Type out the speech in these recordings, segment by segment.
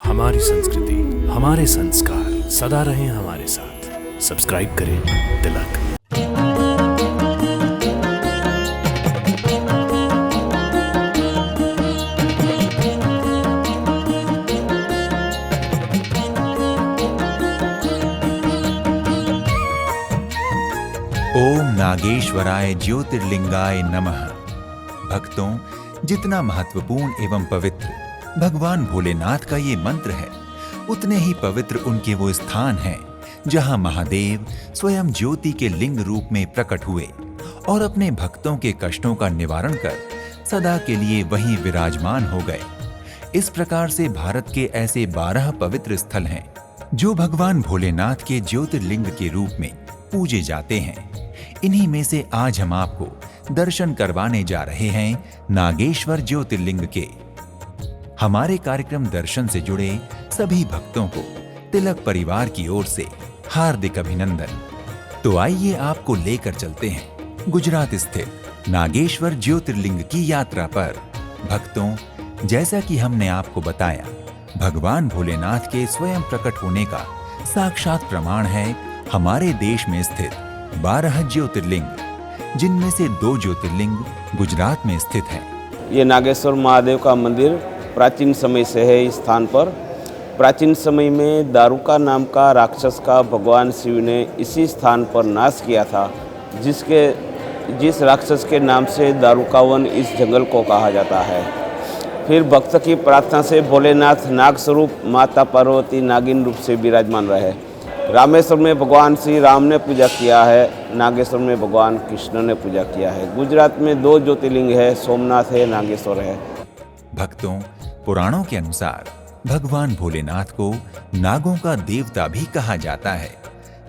हमारी संस्कृति, हमारे संस्कार सदा रहें हमारे साथ। सब्सक्राइब करें तिलक। ओम नागेश्वराय ज्योतिर्लिंगाय नमः। भक्तों, जितना महत्वपूर्ण एवं पवित्र भगवान भोलेनाथ का ये मंत्र है, उतने ही पवित्र उनके वो स्थान हैं जहां महादेव स्वयं ज्योति के लिंग रूप में प्रकट हुए और अपने भक्तों के कष्टों का निवारण कर सदा के लिए वहीं विराजमान हो गए। इस प्रकार से भारत के ऐसे 12 पवित्र स्थल हैं जो भगवान भोलेनाथ के ज्योतिर्लिंग के रूप में पूजे जाते हैं। इन्हीं में से आज हम आपको दर्शन करवाने जा रहे हैं नागेश्वर ज्योतिर्लिंग के। हमारे कार्यक्रम दर्शन से जुड़े सभी भक्तों को तिलक परिवार की ओर से हार्दिक अभिनंदन। तो आइए आपको लेकर चलते हैं गुजरात स्थित नागेश्वर ज्योतिर्लिंग की यात्रा पर। भक्तों, जैसा कि हमने आपको बताया, भगवान भोलेनाथ के स्वयं प्रकट होने का साक्षात प्रमाण है हमारे देश में स्थित 12 ज्योतिर्लिंग, जिनमें से 2 ज्योतिर्लिंग गुजरात में स्थित हैं। ये नागेश्वर महादेव का मंदिर प्राचीन समय से है। इस स्थान पर प्राचीन समय में दारुका नाम का राक्षस का भगवान शिव ने इसी स्थान पर नाश किया था, जिस राक्षस के नाम से दारुका वन इस जंगल को कहा जाता है। फिर भक्त की प्रार्थना से भोलेनाथ नाग स्वरूप माता पार्वती नागिन रूप से विराजमान रहे। रामेश्वर में भगवान श्री राम ने पूजा किया है, नागेश्वर में भगवान कृष्ण ने पूजा किया है। गुजरात में 2 ज्योतिर्लिंग है, सोमनाथ है, नागेश्वर है। भक्तों, पुराणों के अनुसार भगवान भोलेनाथ को नागों का देवता भी कहा जाता है।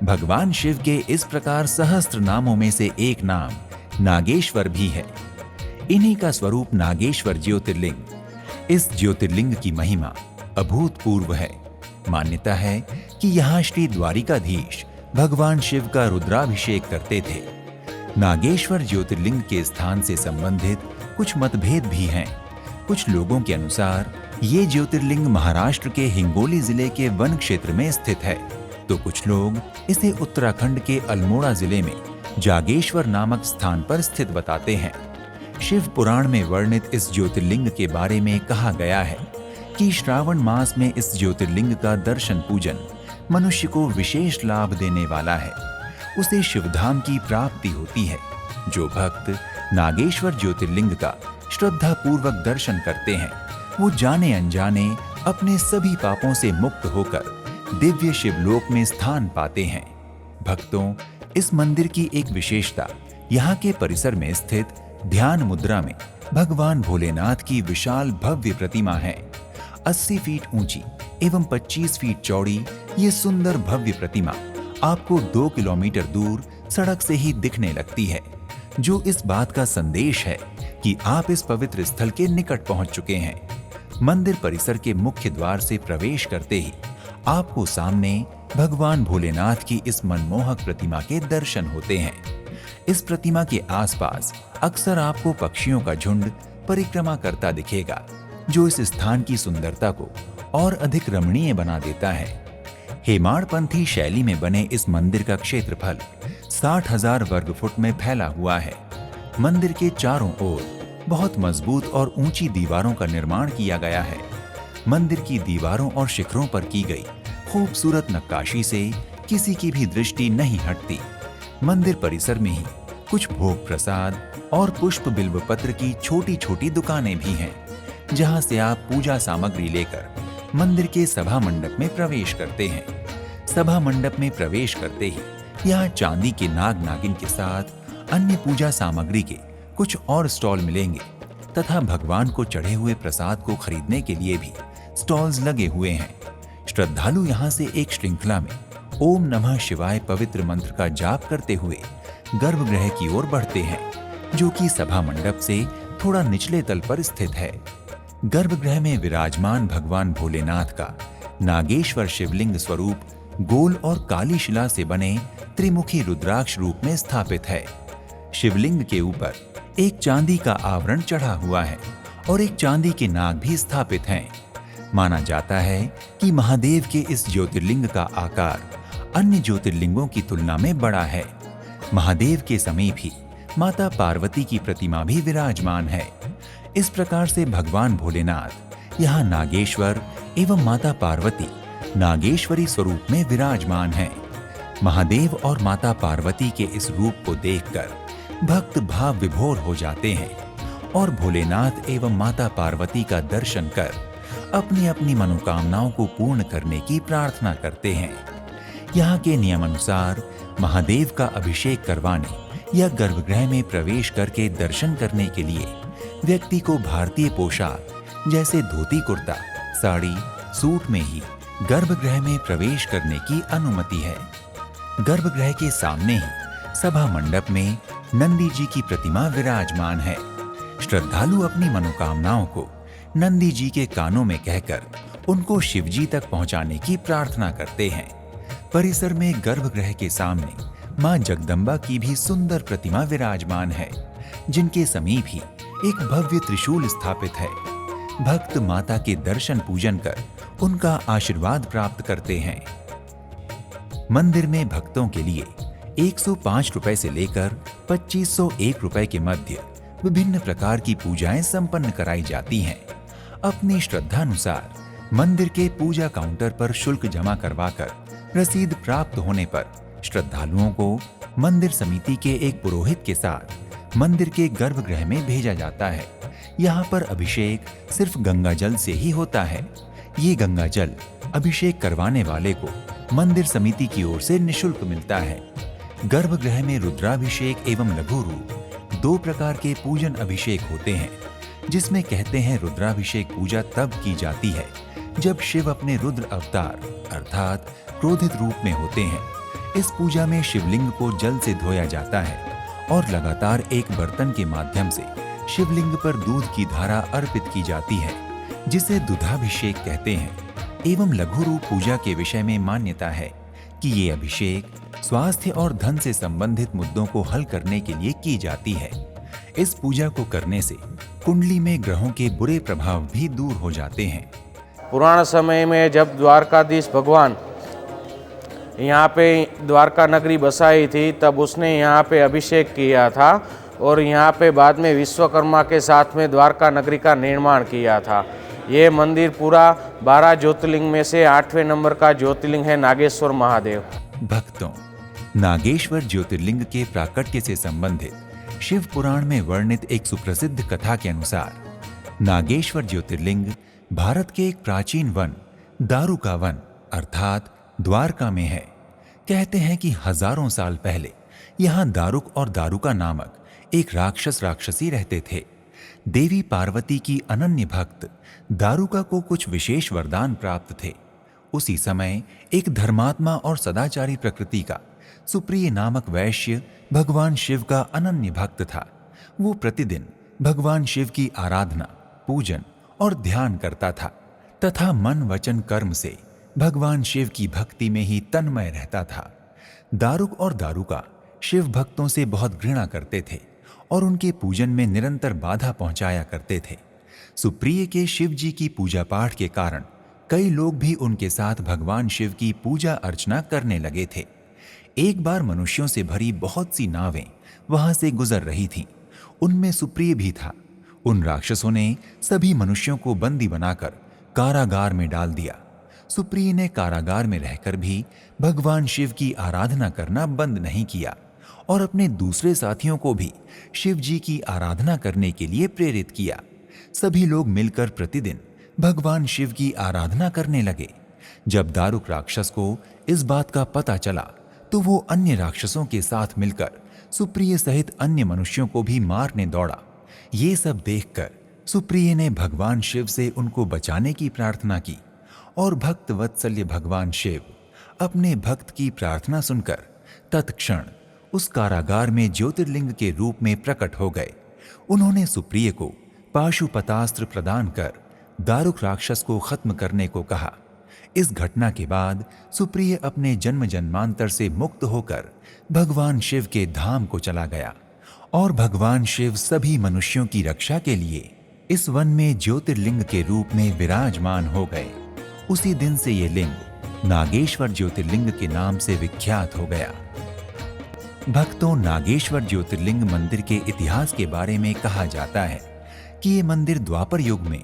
भगवान शिव के इस प्रकार सहस्त्र नामों में से एक नाम नागेश्वर भी है। इन्हीं का स्वरूप नागेश्वर ज्योतिर्लिंग। इस ज्योतिर्लिंग की महिमा अभूतपूर्व है। मान्यता है कि यहाँ श्री द्वारिकाधीश भगवान शिव का रुद्राभिषेक करते थे। नागेश्वर ज्योतिर्लिंग के स्थान से संबंधित कुछ मतभेद भी हैं। कुछ लोगों के अनुसार ये ज्योतिर्लिंग महाराष्ट्र के हिंगोली जिले के वन क्षेत्र में स्थित है, तो कुछ लोग इसे उत्तराखंड के अल्मोड़ा जिले में जागेश्वर नामक स्थान पर स्थित बताते हैं। शिव पुराण में वर्णित इस ज्योतिर्लिंग के बारे में कहा गया है कि श्रावण मास में इस ज्योतिर्लिंग का दर्शन पूजन मनुष्य को विशेष लाभ देने वाला है। उसे शिवधाम की प्राप्ति होती है। जो भक्त नागेश्वर ज्योतिर्लिंग का श्रद्धा पूर्वक दर्शन करते हैं, वो जाने अनजाने अपने सभी पापों से मुक्त होकर दिव्य शिवलोक में स्थान पाते हैं। भक्तों, इस मंदिर की एक विशेषता यहाँ के परिसर में स्थित ध्यान मुद्रा में भगवान भोलेनाथ की विशाल भव्य प्रतिमा है। 80 फीट ऊंची एवं 25 फीट चौड़ी ये सुंदर भव्य प्रतिमा आपको 2 किलोमीटर दूर सड़क से ही दिखने लगती है, जो इस बात का संदेश है कि आप इस पवित्र स्थल के निकट पहुंच चुके हैं। मंदिर परिसर के मुख्य द्वार से प्रवेश करते ही आपको सामने भगवान भोलेनाथ की इस मनमोहक प्रतिमा के दर्शन होते हैं। इस प्रतिमा के आसपास अक्सर आपको पक्षियों का झुंड परिक्रमा करता दिखेगा, जो इस स्थान की सुंदरता को और अधिक रमणीय बना देता है। हेमाड़पंथी शैली में बने इस मंदिर का क्षेत्रफल 60,000 वर्ग फुट में फैला हुआ है। मंदिर के चारों ओर बहुत मजबूत और ऊंची दीवारों का निर्माण किया गया है। मंदिर की दीवारों और शिखरों पर की गई खूबसूरत नक्काशी से किसी की भी दृष्टि नहीं हटती। मंदिर परिसर में ही कुछ भोग प्रसाद और पुष्प बिल्व पत्र की छोटी छोटी दुकानें भी हैं, जहां से आप पूजा सामग्री लेकर मंदिर के सभा मंडप में प्रवेश करते हैं। सभा मंडप में प्रवेश करते ही यहाँ चांदी के नाग नागिन के साथ अन्य पूजा सामग्री के कुछ और स्टॉल मिलेंगे तथा भगवान को चढ़े हुए प्रसाद को खरीदने के लिए भी स्टॉल्स लगे हुए हैं। श्रद्धालु यहाँ से एक श्रृंखला में ओम नमः शिवाय पवित्र मंत्र का जाप करते हुए गर्भगृह की ओर बढ़ते हैं, जो कि सभा मंडप से थोड़ा निचले तल पर स्थित है। गर्भगृह में विराजमान भगवान भोलेनाथ का नागेश्वर शिवलिंग स्वरूप गोल और काली शिला से बने त्रिमुखी रुद्राक्ष रूप में स्थापित है। शिवलिंग के ऊपर एक चांदी का आवरण चढ़ा हुआ है और एक चांदी के नाग भी स्थापित हैं। माना जाता है कि महादेव के इस ज्योतिर्लिंग का आकार अन्य ज्योतिर्लिंगों की तुलना में बड़ा है। महादेव के समीप ही माता पार्वती की प्रतिमा भी विराजमान है। इस प्रकार से भगवान भोलेनाथ यहाँ नागेश्वर एवं माता पार्वती नागेश्वरी स्वरूप में विराजमान हैं। महादेव और माता पार्वती के इस रूप को देखकर भक्त भाव विभोर हो जाते हैं और भोलेनाथ एवं माता पार्वती का दर्शन कर अपनी अपनी मनोकामनाओं को पूर्ण करने की प्रार्थना करते हैं। यहाँ के नियमानुसार महादेव का अभिषेक करवाने या गर्भगृह में प्रवेश करके दर्शन करने के लिए व्यक्ति को भारतीय पोशाक जैसे धोती कुर्ता, साड़ी, सूट में ही गर्भगृह में प्रवेश करने की अनुमति है। गर्भगृह के सामने ही सभा मंडप में नंदी जी की प्रतिमा विराजमान है। श्रद्धालु अपनी मनोकामनाओं को नंदी जी के कानों में कहकर उनको शिवजी तक पहुंचाने की प्रार्थना करते हैं। परिसर में गर्भगृह के सामने मां जगदम्बा की भी सुंदर प्रतिमा विराजमान है, जिनके समीप ही एक भव्य त्रिशूल स्थापित है। भक्त माता के दर्शन पूजन कर उनका आशीर्वाद प्राप्त करते हैं। मंदिर में भक्तों के लिए 105 रुपए से लेकर 2501 रुपए के मध्य विभिन्न प्रकार की पूजाएं संपन्न कराई जाती हैं। अपनी श्रद्धानुसार मंदिर के पूजा काउंटर पर शुल्क जमा करवाकर रसीद प्राप्त होने पर श्रद्धालुओं को मंदिर समिति के एक पुरोहित के साथ मंदिर के गर्भगृह में भेजा जाता है। यहाँ पर अभिषेक सिर्फ गंगा जल से ही होता है। ये गंगा जल अभिषेक करवाने वाले को मंदिर समिति की ओर से निःशुल्क मिलता है। गर्भगृह में रुद्राभिषेक एवं लघु रूप 2 प्रकार के पूजन अभिषेक होते हैं, जिसमें कहते हैं रुद्राभिषेक पूजा तब की जाती है जब शिव अपने रुद्र अवतार अर्थात क्रोधित रूप में होते हैं। इस पूजा में शिवलिंग को जल से धोया जाता है और लगातार एक बर्तन के माध्यम से शिवलिंग पर दूध की धारा अर्पित की जाती है, जिसे दुधाभिषेक कहते हैं। एवं लघु रूप पूजा के विषय में मान्यता है कि ये अभिषेक स्वास्थ्य और धन से संबंधित मुद्दों को हल करने के लिए की जाती है। इस पूजा को करने से कुंडली में ग्रहों के बुरे प्रभाव भी दूर हो जाते हैं। पुराने समय में जब द्वारकाधीश भगवान यहाँ पे द्वारका नगरी बसाई थी, तब उसने यहाँ पे अभिषेक किया था और यहाँ पे बाद में विश्वकर्मा के साथ में द्वारका नगरी का निर्माण किया था। ये मंदिर पूरा 12 ज्योतिर्लिंग में से 8वें नंबर का ज्योतिर्लिंग है नागेश्वर महादेव। भक्तों, नागेश्वर ज्योतिर्लिंग के प्राकट्य से संबंधित शिव पुराण में वर्णित एक सुप्रसिद्ध कथा के अनुसार नागेश्वर ज्योतिर्लिंग भारत के एक प्राचीन वन दारुका वन अर्थात द्वारका में है। कहते हैं कि हजारों साल पहले यहाँ दारुक और दारुका नामक एक राक्षस राक्षसी रहते थे। देवी पार्वती की अनन्य भक्त दारुका को कुछ विशेष वरदान प्राप्त थे। उसी समय एक धर्मात्मा और सदाचारी प्रकृति का सुप्रिय नामक वैश्य भगवान शिव का अनन्य भक्त था। वो प्रतिदिन भगवान शिव की आराधना, पूजन और ध्यान करता था तथा मन वचन कर्म से भगवान शिव की भक्ति में ही तन्मय रहता था। दारुक और दारुका शिव भक्तों से बहुत घृणा करते थे और उनके पूजन में निरंतर बाधा पहुंचाया करते थे। सुप्रिय के शिव जी की पूजा पाठ के कारण कई लोग भी उनके साथ भगवान शिव की पूजा अर्चना करने लगे थे। एक बार मनुष्यों से भरी बहुत सी नावें वहां से गुजर रही थीं। उनमें सुप्रिय भी था। उन राक्षसों ने सभी मनुष्यों को बंदी बनाकर कारागार में डाल दिया। सुप्रिय ने कारागार में रहकर भी भगवान शिव की आराधना करना बंद नहीं किया और अपने दूसरे साथियों को भी शिव जी की आराधना करने के लिए प्रेरित किया। सभी लोग मिलकर प्रतिदिन भगवान शिव की आराधना करने लगे। जब दारुक राक्षस को इस बात का पता चला तो वो अन्य राक्षसों के साथ मिलकर सुप्रिय सहित अन्य मनुष्यों को भी मारने दौड़ा। ये सब देखकर सुप्रिय ने भगवान शिव से उनको बचाने की प्रार्थना की और भक्त वत्सल्य भगवान शिव अपने भक्त की प्रार्थना सुनकर तत्क्षण उस कारागार में ज्योतिर्लिंग के रूप में प्रकट हो गए। उन्होंने सुप्रिय को पाशुपतास्त्र प्रदान कर दारुक राक्षस को खत्म करने को कहा। इस घटना के बाद सुप्रिय अपने जन्म जन्मांतर से मुक्त होकर भगवान शिव के धाम को चला गया और भगवान शिव सभी मनुष्यों की रक्षा के लिए इस वन में ज्योतिर्लिंग के रूप में विराजमान हो गए। उसी दिन से ये लिंग नागेश्वर ज्योतिर्लिंग के नाम से विख्यात हो गया। भक्तों, नागेश्वर ज्योतिर्लिंग मंदिर के इतिहास के बारे में कहा जाता है कि ये मंदिर द्वापर युग में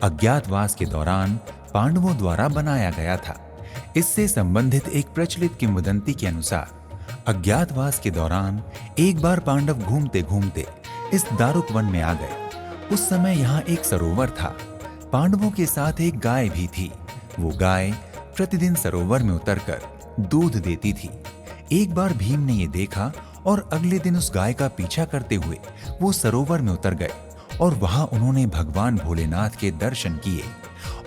अज्ञातवास के दौरान पांडवों द्वारा बनाया गया था। इससे संबंधित एक प्रचलित किंवदंती के अनुसार अज्ञातवास के दौरान एक बार पांडव घूमते घूमते इस दारुक वन में आ गए। उस समय यहाँ एक सरोवर था। पांडवों के साथ एक गाय भी थी। वो गाय प्रतिदिन सरोवर में उतरकर दूध देती थी। एक बार भीम ने ये देखा और अगले दिन उस गाय का पीछा करते हुए वो सरोवर में उतर गए और वहां उन्होंने भगवान भोलेनाथ के दर्शन किए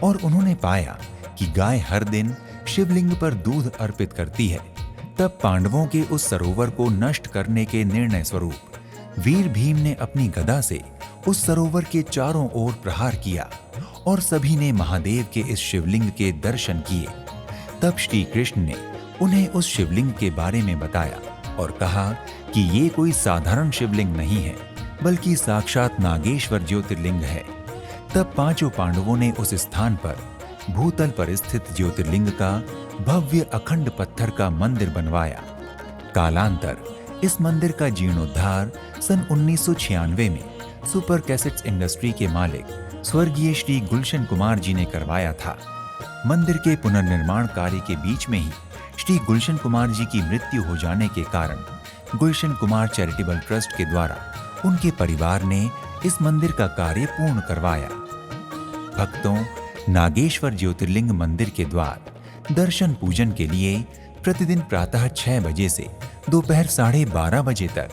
और उन्होंने पाया कि गाय हर दिन शिवलिंग पर दूध अर्पित करती है। तब पांडवों के उस सरोवर को नष्ट करने के निर्णय स्वरूप वीर भीम ने अपनी गदा से उस सरोवर के चारों ओर प्रहार किया और सभी ने महादेव के इस शिवलिंग के दर्शन किए। तब श्री कृष्ण ने उन्हें उस शिवलिंग के बारे में बताया और कहा कि ये कोई साधारण शिवलिंग नहीं है, बल्कि साक्षात नागेश्वर ज्योतिर्लिंग है। तब पांचों पांडवों ने उस स्थान पर भूतल पर स्थित ज्योतिर्लिंग का भव्य अखंड पत्थर का मंदिर बनवाया। कालांतर इस मंदिर का जीर्णोद्धार सन 1996 में सुपर कैसेट्स इंडस्ट्री के मालिक स्वर्गीय श्री गुलशन कुमार जी ने करवाया था। मंदिर के पुनर्निर्माण कार्य के बीच में ही श्री गुलशन कुमार जी की मृत्यु हो जाने के कारण गुलशन कुमार चैरिटेबल ट्रस्ट के द्वारा उनके परिवार ने इस मंदिर का कार्य पूर्ण करवाया। भक्तों, नागेश्वर ज्योतिर्लिंग मंदिर के द्वार दर्शन पूजन के लिए प्रतिदिन प्रातः 6 बजे से दोपहर 12:30 बजे तक,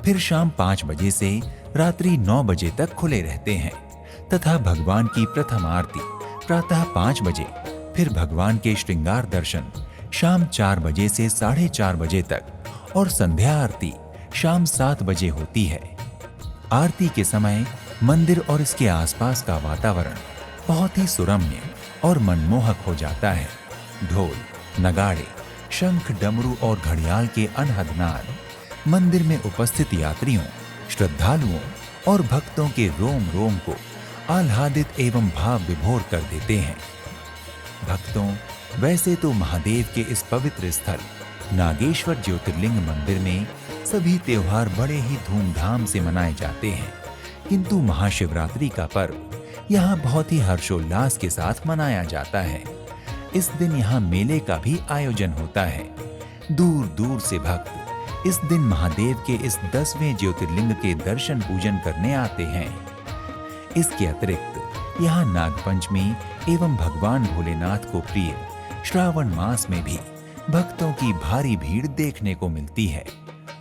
फिर शाम 5 बजे से रात्रि 9 बजे तक खुले रहते हैं तथा भगवान की प्रथम आरती प्रातः 5 बजे, फिर भगवान के श्रृंगार दर्शन शाम 4 बजे से 4:30 बजे तक और संध्या आरती शाम 7 बजे होती है। आरती के समय मंदिर और इसके आसपास का वातावरण बहुत ही सुरम्य और मनमोहक हो जाता है। ढोल, नगाड़े, शंख, डमरू और घड़ियाल के अनहद नाद मंदिर में उपस्थित यात्रियों, श्रद्धालुओं और भक्तों के रोम रोम को आह्लादित एवं भाव विभोर कर देते हैं। भक्तों, वैसे तो महादेव के इस पवित्र स्थल नागेश्वर ज्योतिर्लिंग मंदिर में सभी त्योहार बड़े ही धूमधाम से मनाए जाते हैं, किंतु महाशिवरात्रि का पर्व यहाँ बहुत ही हर्षोल्लास के साथ मनाया जाता है। इस दिन यहाँ मेले का भी आयोजन होता है। दूर दूर से भक्त इस दिन महादेव के इस 10वें ज्योतिर्लिंग के दर्शन पूजन करने आते हैं। इसके अतिरिक्त यहाँ नागपंचमी एवं भगवान भोलेनाथ को प्रिय श्रावण मास में भी भक्तों की भारी भीड़ देखने को मिलती है।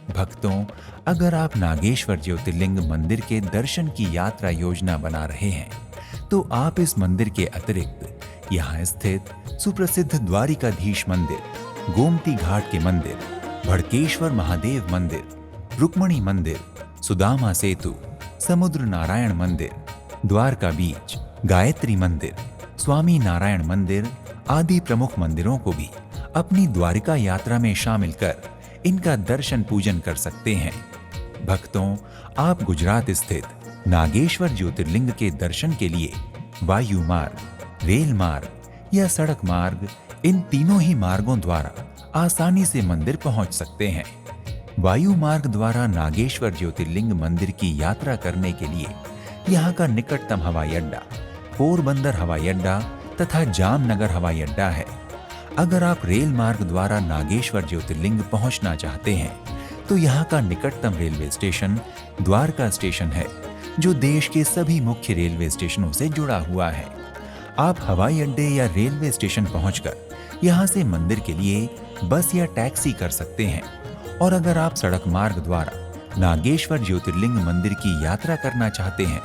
भक्तों, अगर आप नागेश्वर ज्योतिर्लिंग मंदिर के दर्शन की यात्रा योजना बना रहे हैं तो आप इस मंदिर के अतिरिक्त यहाँ स्थित सुप्रसिद्ध द्वारिकाधीश मंदिर, गोमती घाट के मंदिर, भड़केश्वर महादेव मंदिर, रुक्मणी मंदिर, सुदामा सेतु, समुद्र नारायण मंदिर, द्वारका बीच, गायत्री मंदिर, स्वामी नारायण मंदिर आदि प्रमुख मंदिरों को भी अपनी द्वारिका यात्रा में शामिल कर इनका दर्शन पूजन कर सकते हैं। भक्तों, आप गुजरात स्थित नागेश्वर ज्योतिर्लिंग के दर्शन के लिए वायु मार्ग, रेल मार्ग या सड़क मार्ग, इन तीनों ही मार्गों द्वारा आसानी से मंदिर पहुंच सकते हैं। वायु मार्ग द्वारा नागेश्वर ज्योतिर्लिंग मंदिर की यात्रा करने के लिए यहाँ का निकटतम हवाई अड्डा पोरबंदर हवाई अड्डा तथा जामनगर हवाई अड्डा है। अगर आप रेल मार्ग द्वारा नागेश्वर ज्योतिर्लिंग पहुंचना चाहते हैं तो यहाँ का निकटतम रेलवे स्टेशन द्वारका स्टेशन है, जो देश के सभी मुख्य रेलवे स्टेशनों से जुड़ा हुआ है। आप हवाई अड्डे या रेलवे स्टेशन पहुंचकर यहाँ से मंदिर के लिए बस या टैक्सी कर सकते हैं। और अगर आप सड़क मार्ग द्वारा नागेश्वर ज्योतिर्लिंग मंदिर की यात्रा करना चाहते हैं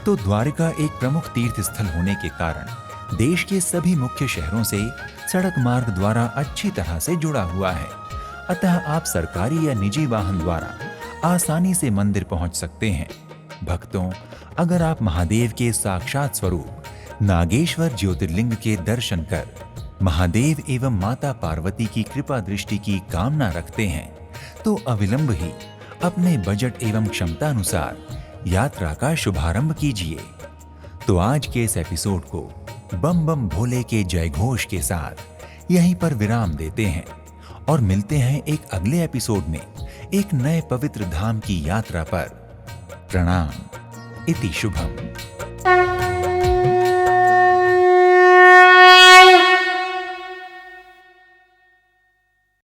तो द्वारका एक प्रमुख तीर्थ स्थल होने के कारण देश के सभी मुख्य शहरों से सड़क मार्ग द्वारा अच्छी तरह से जुड़ा हुआ है। अतः आप सरकारी या निजी वाहन द्वारा आसानी से मंदिर पहुंच सकते हैं। भक्तों, अगर आप महादेव के साक्षात स्वरूप नागेश्वर ज्योतिर्लिंग के दर्शन कर महादेव एवं माता पार्वती की कृपा दृष्टि की कामना रखते हैं तो अविलंब ही अपने बजट एवं क्षमता अनुसार यात्रा का शुभारंभ कीजिए। तो आज के इस एपिसोड को बम बम भोले के जय घोष के साथ यहीं पर विराम देते हैं और मिलते हैं एक अगले एपिसोड में एक नए पवित्र धाम की यात्रा पर। प्रणाम। इति शुभम।